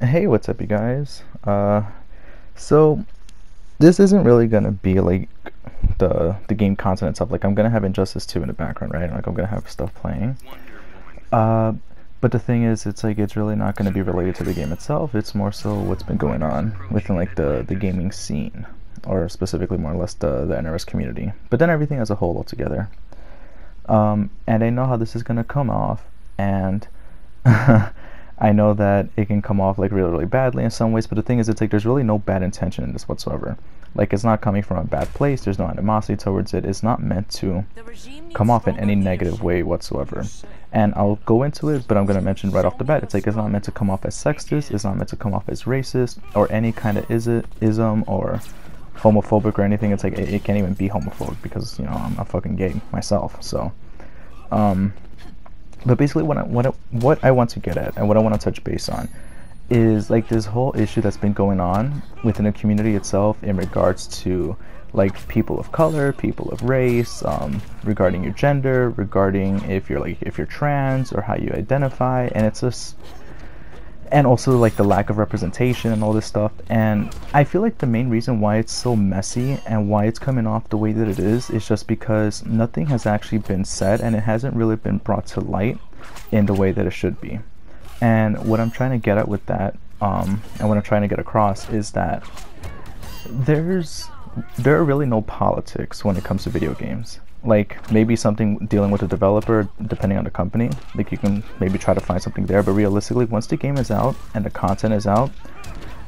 Hey, what's up, you guys? So this isn't really gonna be like the game content itself. Like, I'm gonna have Injustice 2 in the background, right? Like, I'm gonna have stuff playing. Uh, but the thing is, it's like it's really not gonna be related to the game itself. It's more so what's been going on within like the gaming scene, or specifically more or less the NRS community. But then everything as a whole altogether. And I know how this is gonna come off, and I know that it can come off like really, really badly in some ways, but the thing is, it's like there's really no bad intention in this whatsoever. Like, it's not coming from a bad place, there's no animosity towards it, it's not meant to come off in any negative way whatsoever. And I'll go into it, but I'm going to mention right off the bat, it's like it's not meant to come off as sexist, it's not meant to come off as racist, or any kind of ism, or homophobic or anything. It's like it can't even be homophobic because, you know, I'm fucking gay myself. So but basically what I want to get at and what I want to touch base on is like this whole issue that's been going on within the community itself in regards to like people of color, people of race, regarding your gender, regarding if you're trans or how you identify, and it's just, and also like the lack of representation and all this stuff. And I feel like the main reason why it's so messy and why it's coming off the way that it is just because nothing has actually been said, and it hasn't really been brought to light in the way that it should be. And what I'm trying to get at with that, and what I'm trying to get across, is that there are really no politics when it comes to video games. Like, maybe something dealing with the developer, depending on the company, like you can maybe try to find something there, but realistically, once the game is out and the content is out,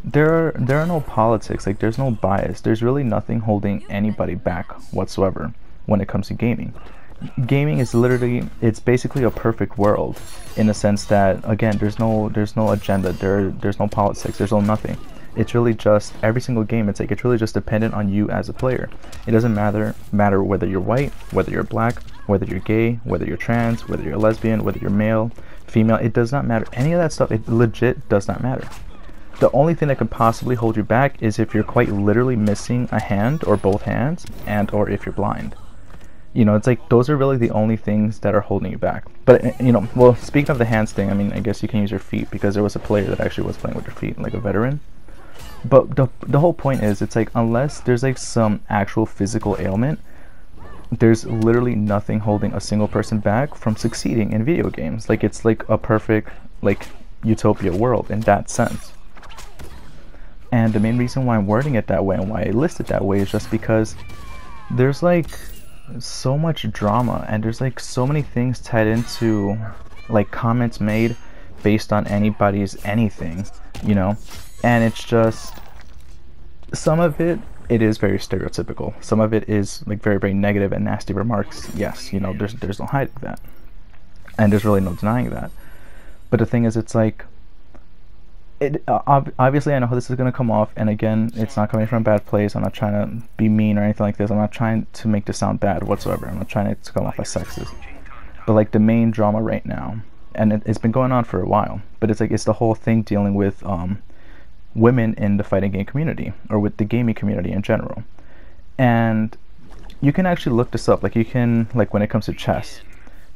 there are no politics. Like, there's no bias, there's really nothing holding anybody back whatsoever when it comes to gaming. Gaming is literally, it's basically a perfect world, in the sense that, again, there's no agenda, there's no politics, there's no nothing. It's really just, every single game, it's like it's really just dependent on you as a player. It doesn't matter whether you're white, whether you're black, whether you're gay, whether you're trans, whether you're lesbian, whether you're male, female. It does not matter. Any of that stuff, it legit does not matter. The only thing that could possibly hold you back is if you're quite literally missing a hand or both hands, and or if you're blind. You know, it's like those are really the only things that are holding you back. But, you know, well, speaking of the hands thing, I mean, I guess you can use your feet, because there was a player that actually was playing with their feet, like a veteran. But the whole point is, it's like, unless there's like some actual physical ailment, there's literally nothing holding a single person back from succeeding in video games. Like, it's like a perfect, like, utopia world in that sense. And the main reason why I'm wording it that way and why I list it that way is just because there's like so much drama, and there's like so many things tied into like comments made based on anybody's anything, you know. And it's just, some of it is very stereotypical, some of it is like very, very negative and nasty remarks. Yes, you know, there's no hiding that, and there's really no denying that. But the thing is, it's like, obviously I know how this is going to come off, and again, it's not coming from a bad place. I'm not trying to be mean or anything like this. I'm not trying to make this sound bad whatsoever. I'm not trying to come off as sexist. But like, the main drama right now, and it's been going on for a while, but it's like, it's the whole thing dealing with women in the fighting game community, or with the gaming community in general. And you can actually look this up. Like, you can, like, when it comes to chess,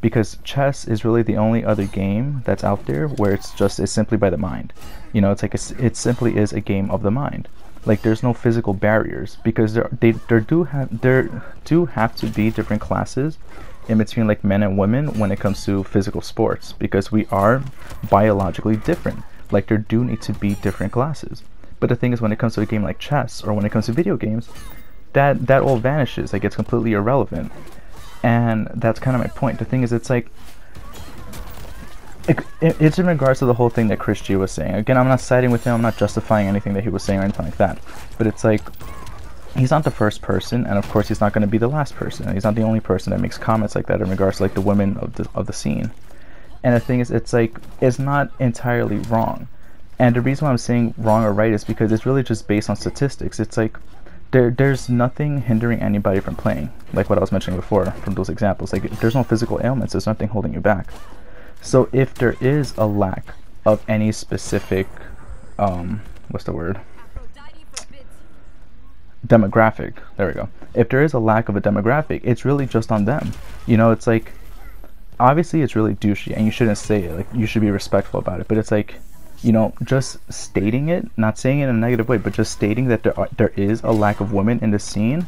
because chess is really the only other game that's out there where it's simply by the mind. You know, it's like it simply is a game of the mind. Like, there's no physical barriers, because there do have to be different classes in between like men and women when it comes to physical sports, because we are biologically different. Like, there do need to be different classes. But the thing is, when it comes to a game like chess, or when it comes to video games, that all vanishes. Like, it's completely irrelevant. And that's kind of my point. The thing is, it's like, it's in regards to the whole thing that Chris G was saying. Again, I'm not siding with him, I'm not justifying anything that he was saying or anything like that. But it's like, he's not the first person, and of course he's not going to be the last person. He's not the only person that makes comments like that in regards to like the women of the scene. And the thing is, it's like, it's not entirely wrong. And the reason why I'm saying wrong or right is because it's really just based on statistics. It's like, there's nothing hindering anybody from playing, like what I was mentioning before from those examples. Like, if there's no physical ailments, there's nothing holding you back. So if there is a lack of any specific, what's the word? Demographic. There we go. If there is a lack of a demographic, it's really just on them. You know, it's like, obviously it's really douchey, and you shouldn't say it. Like, you should be respectful about it. But it's like, you know, just stating it, not saying it in a negative way, but just stating that there is a lack of women in the scene,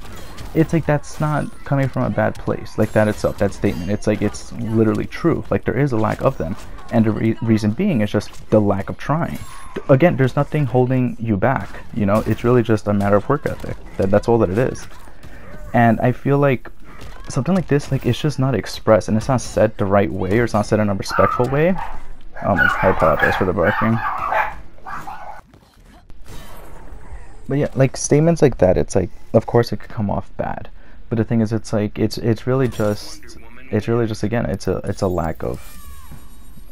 it's like that's not coming from a bad place. Like that itself, that statement, it's like it's literally true. Like there is a lack of them, and the reason being is just the lack of trying. Again, there's nothing holding you back, you know, it's really just a matter of work ethic. That's all that it is. And I feel like something like this, like it's just not expressed, and it's not said the right way, or it's not said in a respectful way. I apologize for the barking. But yeah, like statements like that, it's like, of course it could come off bad, but the thing is, it's like it's really just again, it's a lack of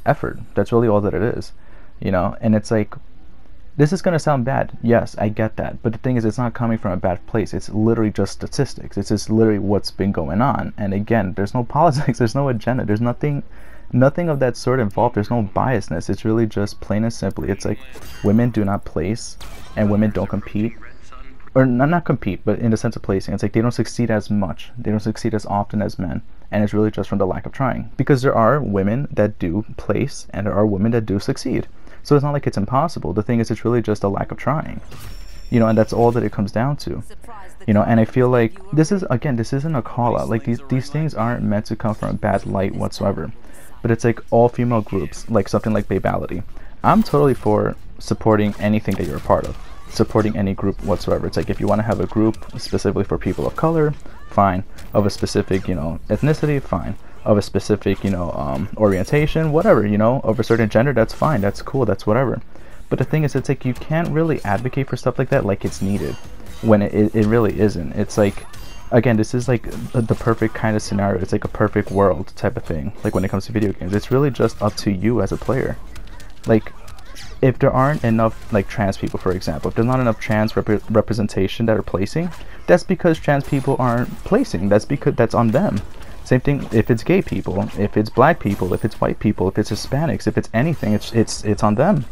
effort. That's really all that it is, you know. And it's like, this is gonna sound bad, yes, I get that, but the thing is, it's not coming from a bad place. It's literally just statistics. It's just literally what's been going on. And again, there's no politics, there's no agenda, there's nothing of that sort involved. There's no biasness. It's really just plain and simply, it's like women do not place, and women don't compete, or not compete, but in the sense of placing, it's like they don't succeed as much, they don't succeed as often as men, and it's really just from the lack of trying. Because there are women that do place, and there are women that do succeed, so it's not like it's impossible. The thing is, it's really just a lack of trying, you know, and that's all that it comes down to, you know. And I feel like this isn't a call out. Like these things aren't meant to come from a bad light whatsoever. But it's like all female groups, like something like Babality. I'm totally for supporting anything that you're a part of, supporting any group whatsoever. It's like, if you want to have a group specifically for people of color, fine. Of a specific, you know, ethnicity, fine. Of a specific, you know, orientation, whatever, you know, of a certain gender, that's fine, that's cool, that's whatever. But the thing is, it's like you can't really advocate for stuff like that like it's needed, when it really isn't. It's like, again, this is like the perfect kind of scenario. It's like a perfect world type of thing. Like when it comes to video games, it's really just up to you as a player. Like, if there aren't enough like trans people, for example, if there's not enough trans representation that are placing, that's because trans people aren't placing. That's because that's on them. Same thing if it's gay people, if it's black people, if it's white people, if it's Hispanics, if it's anything, it's on them.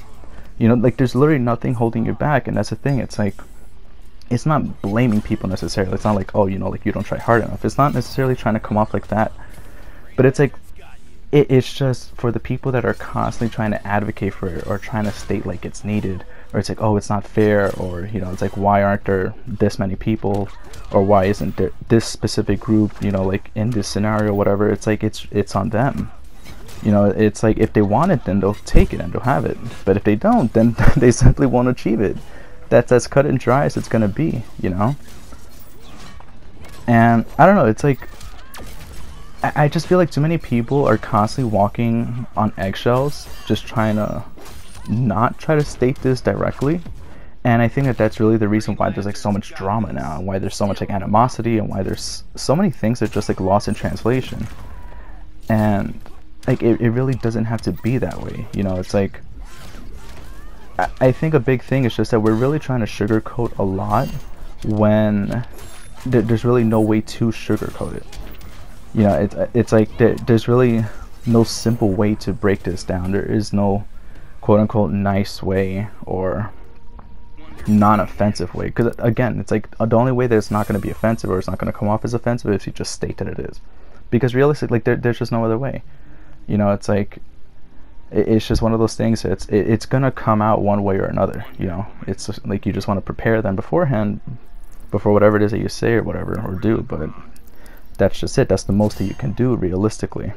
You know, like there's literally nothing holding you back, and that's the thing. It's like, it's not blaming people necessarily. It's not like, oh, you know, like you don't try hard enough. It's not necessarily trying to come off like that. But it's like, it's just for the people that are constantly trying to advocate for it, or trying to state like it's needed, or it's like, oh, it's not fair, or, you know, it's like, why aren't there this many people, or why isn't there this specific group, you know, like in this scenario, whatever. It's like, it's on them. You know, it's like, if they want it, then they'll take it and they'll have it. But if they don't, then they simply won't achieve it. That's as cut and dry as it's gonna be, you know. And I don't know, it's like, I just feel like too many people are constantly walking on eggshells, just trying to not try to state this directly. And I think that that's really the reason why there's like so much drama now, and why there's so much like animosity, and why there's so many things that are just like lost in translation. And like it really doesn't have to be that way, you know. It's like, I think a big thing is just that we're really trying to sugarcoat a lot when there's really no way to sugarcoat it. You know, it's like there's really no simple way to break this down. There is no quote-unquote nice way or non-offensive way. Because again, it's like the only way that it's not going to be offensive, or it's not going to come off as offensive, is if you just state that it is. Because realistically, like there's just no other way. You know, it's like, it's just one of those things. It's gonna come out one way or another. You know, it's just like you just want to prepare them beforehand, before whatever it is that you say or whatever or do. But that's just it. That's the most that you can do realistically.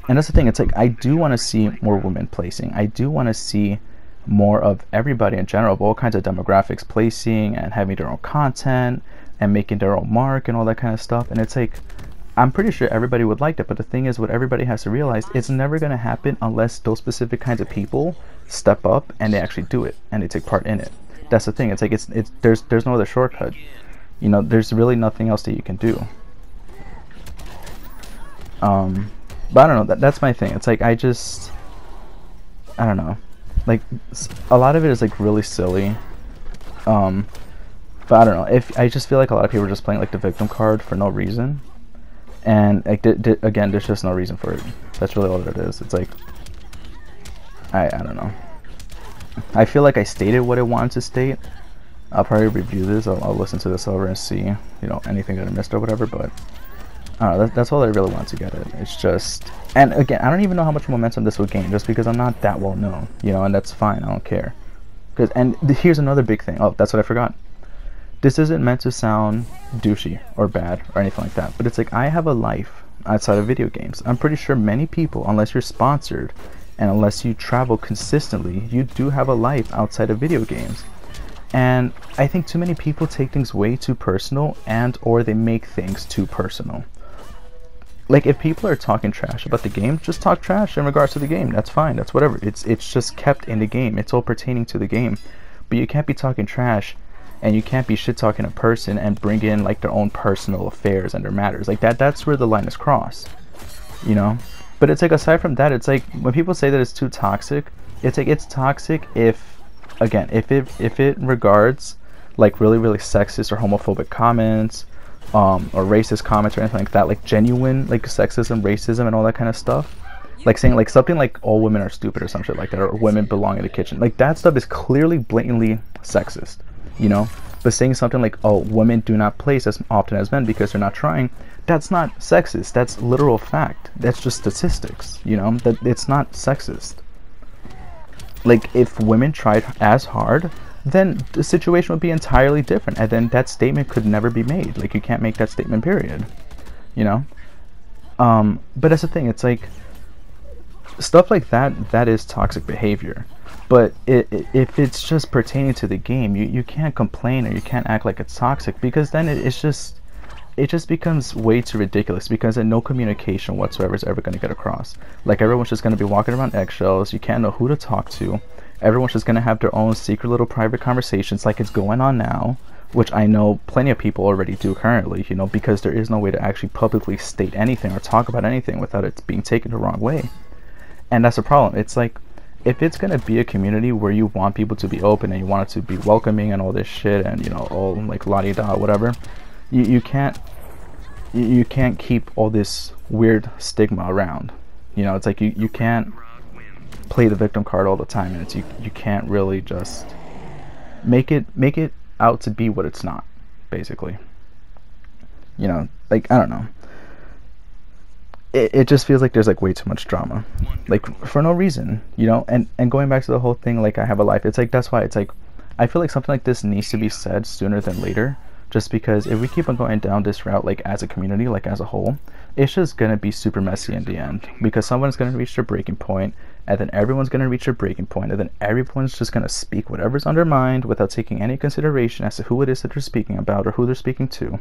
And that's the thing. It's like, I do want to see more women placing. I do want to see more of everybody in general, of all kinds of demographics placing and having their own content and making their own mark and all that kind of stuff. And it's like, I'm pretty sure everybody would like that, but the thing is, what everybody has to realize, it's never going to happen unless those specific kinds of people step up and they actually do it and they take part in it. That's the thing. It's like, there's no other shortcut. You know, there's really nothing else that you can do. But I don't know, that's my thing. It's like, I don't know, like a lot of it is like really silly. But I don't know, I just feel like a lot of people are just playing like the victim card for no reason. And like, again, there's just no reason for it. That's really all that it is. It's like, I don't know. I feel like I stated what I wanted to state. I'll probably review this. I'll listen to this over and see, you know, anything that I missed or whatever. But I don't know, that's all I really want to get at. It's just, and again, I don't even know how much momentum this will gain, just because I'm not that well known, you know, and that's fine. I don't care. And here's another big thing. Oh, that's what I forgot. This isn't meant to sound douchey or bad or anything like that, but it's like, I have a life outside of video games. I'm pretty sure many people, unless you're sponsored and unless you travel consistently, you do have a life outside of video games. And I think too many people take things way too personal, and or they make things too personal. Like, if people are talking trash about the game, just talk trash in regards to the game. That's fine. That's whatever. It's just kept in the game. It's all pertaining to the game. But you can't be talking trash, and you can't be shit talking a person and bring in like their own personal affairs and their matters. Like that's where the line is crossed, you know? But it's like, aside from that, it's like when people say that it's too toxic, it's like, it's toxic if, again, if it regards like really sexist or homophobic comments, or racist comments or anything like that, like genuine like sexism, racism, and all that kind of stuff. Like saying like something like all women are stupid or some shit like that, or women belong in the kitchen. Like that stuff is clearly blatantly sexist, you know? But saying something like, oh, women do not place as often as men because they're not trying, that's not sexist. That's literal fact. That's just statistics, you know? That it's not sexist. Like, if women tried as hard, then the situation would be entirely different, and then that statement could never be made. Like, you can't make that statement, period, you know? But that's the thing, it's like, stuff like that is toxic behavior. But if it's just pertaining to the game, you can't complain, or you can't act like it's toxic, because then it just becomes way too ridiculous, because then no communication whatsoever is ever going to get across. Like, everyone's just going to be walking around eggshells. You can't know who to talk to. Everyone's just going to have their own secret little private conversations like it's going on now, which I know plenty of people already do currently, you know, because there is no way to actually publicly state anything or talk about anything without it being taken the wrong way. And that's the problem. It's like, if it's going to be a community where you want people to be open and you want it to be welcoming and all this shit and, you know, all like la-di-da, whatever, you can't keep all this weird stigma around. You know, it's like you can't play the victim card all the time, and it's you can't really just make it out to be what it's not, basically. You know, like, I don't know. It just feels like there's like way too much drama, like for no reason, you know. And going back to the whole thing, like, I have a life, it's like, that's why it's like, I feel like something like this needs to be said sooner than later, just because if we keep on going down this route, like as a community, like as a whole, it's just gonna be super messy in the end, because someone's gonna reach their breaking point, and then everyone's gonna reach their breaking point, and then everyone's just gonna speak whatever's on their mind without taking any consideration as to who it is that they're speaking about or who they're speaking to.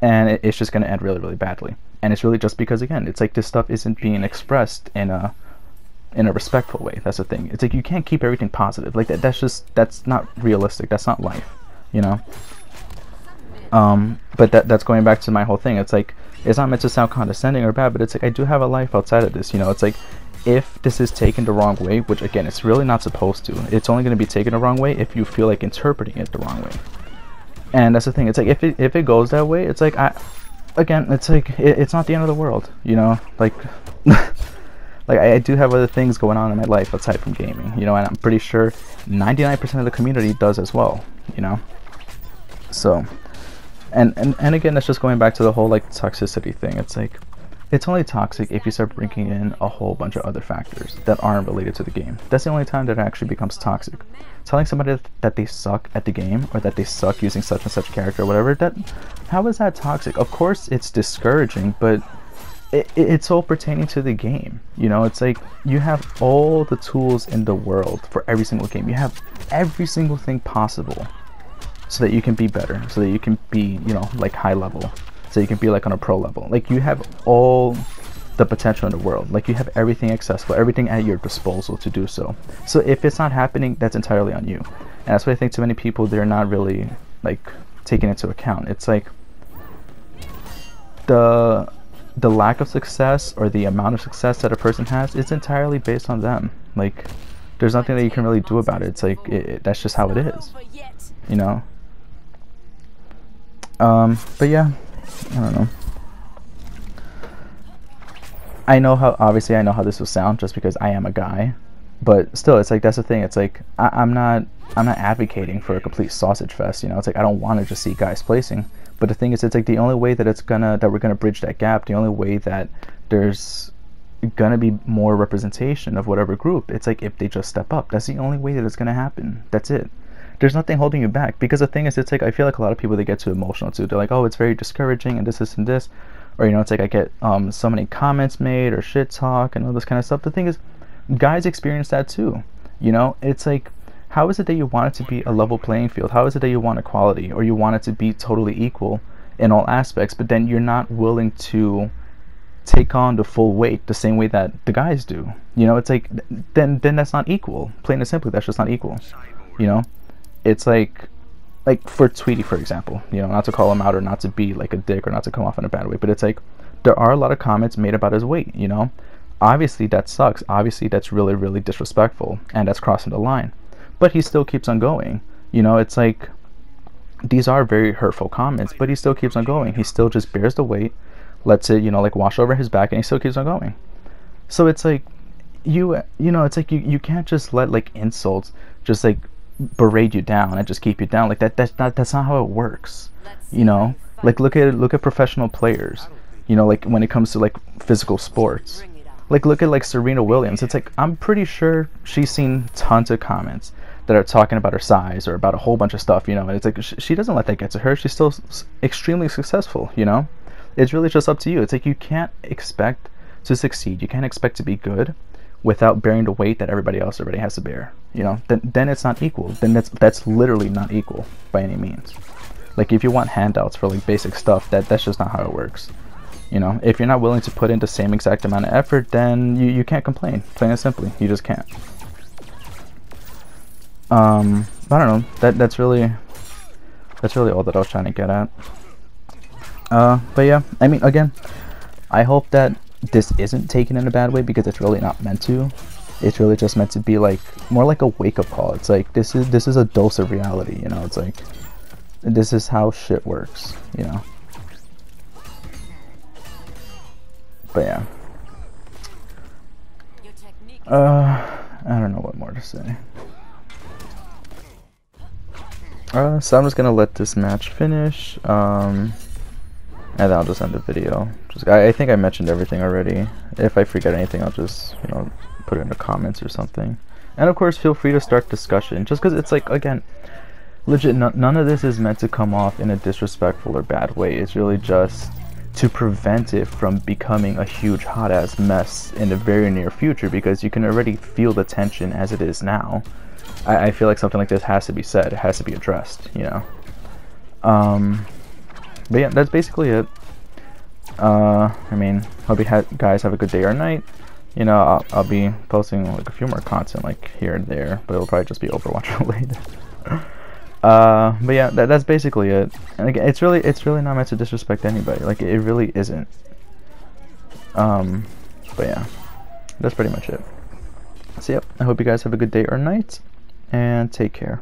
And it's just going to end really badly. And it's really just because, again, it's like this stuff isn't being expressed in a respectful way. That's the thing. It's like, you can't keep everything positive. Like, that's not realistic. That's not life, you know? But that's going back to my whole thing. It's like, it's not meant to sound condescending or bad, but it's like, I do have a life outside of this, you know? It's like, if this is taken the wrong way, which, again, it's really not supposed to. It's only going to be taken the wrong way if you feel like interpreting it the wrong way. And that's the thing. It's like, if it goes that way, it's like, it's like, it's not the end of the world, you know? Like, like, I do have other things going on in my life outside from gaming, you know, and I'm pretty sure 99% of the community does as well, you know? So, and again, that's just going back to the whole, like, toxicity thing. It's like, it's only toxic if you start bringing in a whole bunch of other factors that aren't related to the game. That's the only time that it actually becomes toxic. Telling somebody that they suck at the game, or that they suck using such and such character or whatever, how is that toxic? Of course it's discouraging, but it's all pertaining to the game. You know, it's like, you have all the tools in the world for every single game. You have every single thing possible so that you can be better, so that you can be, you know, like high level, so you can be like on a pro level. Like, you have all the potential in the world. Like, you have everything accessible, everything at your disposal to do so. So if it's not happening, that's entirely on you. And that's what I think too many people, they're not really like taking into account. It's like, the lack of success or the amount of success that a person has is entirely based on them. Like, there's nothing that you can really do about it. It's like, that's just how it is, you know? But yeah, I don't know. I know how this will sound, just because I am a guy, but still, it's like, that's the thing. It's like, I'm not advocating for a complete sausage fest, you know? It's like, I don't want to just see guys placing, But the thing is, it's like the only way that we're gonna bridge that gap, the only way that there's gonna be more representation of whatever group, it's like if they just step up. That's the only way that it's gonna happen. That's it. There's nothing holding you back, because the thing is, it's like I feel like a lot of people, they get too emotional too. They're like, oh, it's very discouraging and this and this, or you know, it's like I get so many comments made or shit talk and all this kind of stuff. The thing is, guys experience that too. You know, it's like, how is it that you want it to be a level playing field? How is it that you want equality, or you want it to be totally equal in all aspects, but then you're not willing to take on the full weight the same way that the guys do? You know, it's like, then that's not equal. Plain and simply, that's just not equal. You know, it's like for Tweety, for example, you know, not to call him out or not to be like a dick or not to come off in a bad way, but it's like, there are a lot of comments made about his weight, you know. Obviously that sucks. Obviously that's really, really disrespectful, and that's crossing the line. But he still keeps on going. You know, it's like, these are very hurtful comments, but he still keeps on going. He still just bears the weight, lets it, you know, like wash over his back, and he still keeps on going. So it's like, you know, it's like you can't just let like insults just like berate you down and just keep you down like that. That's not how it works. You know, like look at professional players. You know, like when it comes to like physical sports, like look at like Serena Williams. It's like, I'm pretty sure she's seen tons of comments that are talking about her size or about a whole bunch of stuff, you know, and it's like she doesn't let that get to her. She's still extremely successful, you know. It's really just up to you. It's like, you can't expect to succeed, you can't expect to be good without bearing the weight that everybody else already has to bear, you know. Then it's not equal. Then that's literally not equal by any means. Like if you want handouts for like basic stuff, that's just not how it works. You know, if you're not willing to put in the same exact amount of effort, then you can't complain. Plain and simply, you just can't. I don't know. That's really all that I was trying to get at. But yeah, I mean, again, I hope that this isn't taken in a bad way, because it's really not meant to. It's really just meant to be like more like a wake-up call. It's like, this is a dose of reality. You know, it's like, this is how shit works. You know. But yeah. I don't know what more to say. So I'm just gonna let this match finish, and then I'll just end the video. I think I mentioned everything already. If I forget anything, I'll just, you know, put it in the comments or something. And of course, feel free to start discussion, just because it's like, again, legit, none of this is meant to come off in a disrespectful or bad way. It's really just to prevent it from becoming a huge hot ass mess in the very near future, because you can already feel the tension as it is now. I feel like something like this has to be said, it has to be addressed, you know. But yeah, that's basically it. I mean, hope you guys have a good day or night. You know, I'll be posting like a few more content like here and there, but it'll probably just be Overwatch related. But yeah, that's basically it. And again, it's really not meant to disrespect anybody. Like, it really isn't. But yeah, that's pretty much it. So yep, I hope you guys have a good day or night, and take care.